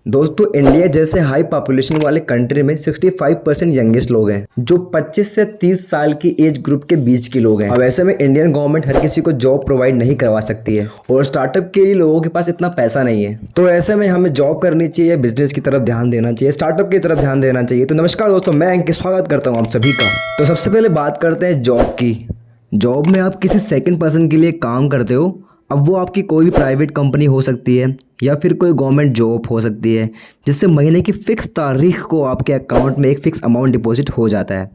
दोस्तों इंडिया जैसे high population वाले कंट्री में 65% यंगेस्ट लोग हैं जो 25 से 30 साल की एज ग्रुप के बीच के लोग हैं। अब ऐसे में इंडियन गवर्नमेंट हर किसी को जॉब प्रोवाइड नहीं करवा सकती है और स्टार्टअप के लिए लोगों के पास इतना पैसा नहीं है। तो ऐसे में हमें जॉब करनी चाहिए या बिजनेस की तरफ ध्यान देना चाहिए, स्टार्टअप की तरफ ध्यान देना चाहिए। तो नमस्कार दोस्तों, मैं अंकित स्वागत करता हूँ आप सभी का। तो सबसे पहले बात करते हैं जॉब की। जॉब में आप किसी सेकेंड पर्सन के लिए काम करते हो। अब वो आपकी कोई भी प्राइवेट कंपनी हो सकती है या फिर कोई गवर्नमेंट जॉब हो सकती है जिससे महीने की फ़िक्स तारीख को आपके अकाउंट में एक फ़िक्स अमाउंट डिपॉजिट हो जाता है।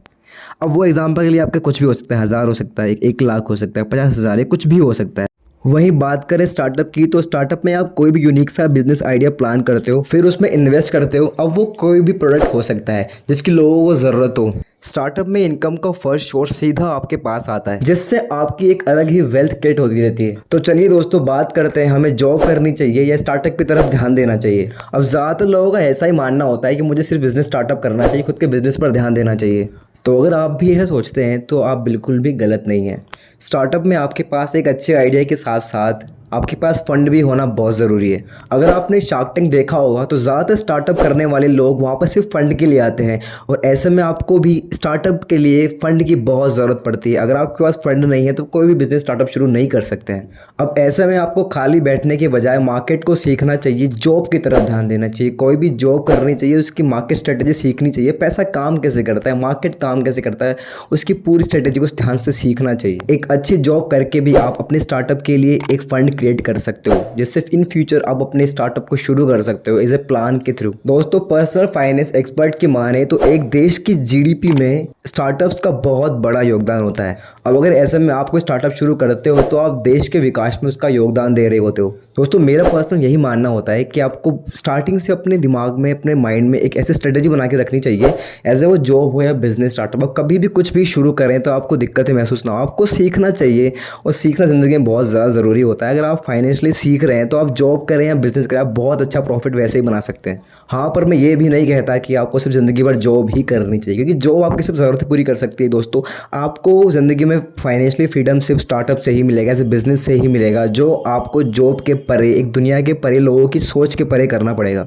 अब वो एग्जांपल के लिए आपके कुछ भी हो सकता है, 1000 हो सकता है, 1 लाख हो सकता है, 50,000 है, कुछ भी हो सकता है। वहीं बात करें स्टार्टअप की, तो स्टार्टअप में आप कोई भी यूनिक सा बिजनेस आइडिया प्लान करते हो, फिर उसमें इन्वेस्ट करते हो। अब वो कोई भी प्रोडक्ट हो सकता है जिसकी लोगों को ज़रूरत हो। स्टार्टअप में इनकम का फर्स्ट सोर्स सीधा आपके पास आता है जिससे आपकी एक अलग ही वेल्थ क्रिएट होती रहती है। तो चलिए दोस्तों, बात करते हैं हमें जॉब करनी चाहिए या स्टार्टअप की तरफ ध्यान देना चाहिए। अब ज़्यादातर लोगों का ऐसा ही मानना होता है कि मुझे सिर्फ बिजनेस स्टार्टअप करना चाहिए, खुद के बिजनेस पर ध्यान देना चाहिए। तो अगर आप भी ऐसा सोचते हैं तो आप बिल्कुल भी गलत नहीं हैं। स्टार्टअप में आपके पास एक अच्छे आइडिया के साथ साथ आपके पास फंड भी होना बहुत ज़रूरी है। अगर आपने शार्क टैंक देखा होगा तो ज़्यादातर स्टार्टअप करने वाले लोग वहाँ पर सिर्फ फंड के लिए आते हैं और ऐसे में आपको भी स्टार्टअप के लिए फ़ंड की बहुत ज़रूरत पड़ती है। अगर आपके पास फंड नहीं है तो कोई भी बिज़नेस स्टार्टअप शुरू नहीं कर सकते हैं। अब ऐसे में आपको खाली बैठने के बजाय मार्केट को सीखना चाहिए, जॉब की तरफ ध्यान देना चाहिए। कोई भी जॉब करनी चाहिए, उसकी मार्केट स्ट्रेटेजी सीखनी चाहिए, पैसा काम कैसे करता है, मार्केट काम कैसे करता है, उसकी पूरी स्ट्रेटेजी को ध्यान से सीखना चाहिए। एक अच्छी जॉब करके भी आप अपने स्टार्टअप के लिए एक फ़ंड क्रिएट कर सकते हो जिससे इन फ्यूचर आप अपने स्टार्टअप को शुरू कर सकते हो एज ए प्लान के थ्रू। दोस्तों पर्सनल फाइनेंस एक्सपर्ट की माने तो एक देश की जीडीपी में स्टार्टअप्स का बहुत बड़ा योगदान होता है। अब अगर ऐसे में आप कोई स्टार्टअप शुरू करते हो तो आप देश के विकास में उसका योगदान दे रहे होते हो। दोस्तों मेरा पर्सनल यही मानना होता है कि आपको स्टार्टिंग से अपने दिमाग में, अपने माइंड में एक ऐसी स्ट्रेटेजी बना के रखनी चाहिए एज ए वो जॉब हो या बिजनेस स्टार्टअप। अब कभी भी कुछ भी शुरू करें तो आपको दिक्कतें महसूस ना हो, आपको सीखना चाहिए और सीखना ज़िंदगी में बहुत ज़्यादा ज़रूरी होता है। अगर आप फाइनेंशियली सीख रहे हैं तो आप जॉब करें या बिजनेस करें, आप बहुत अच्छा प्रॉफिट वैसे ही बना सकते हैं। हाँ, पर मैं ये भी नहीं कहता कि आपको सिर्फ ज़िंदगी भर जॉब ही करनी चाहिए, क्योंकि जॉब आपकी सिर्फ ज़रूरत पूरी कर सकती है। दोस्तों आपको ज़िंदगी में फाइनेंशियली फ्रीडम सिर्फ स्टार्टअप से ही मिलेगा, ऐसे बिजनेस से ही मिलेगा, जो आपको जॉब के परे, एक दुनिया के परे, लोगों की सोच के परे करना पड़ेगा।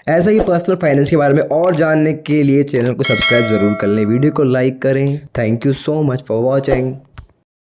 ऐसा ही पर्सनल फाइनेंस के बारे में और जानने के लिए चैनल को सब्सक्राइब ज़रूर कर लें, वीडियो को लाइक करें। Thank you so much for watching.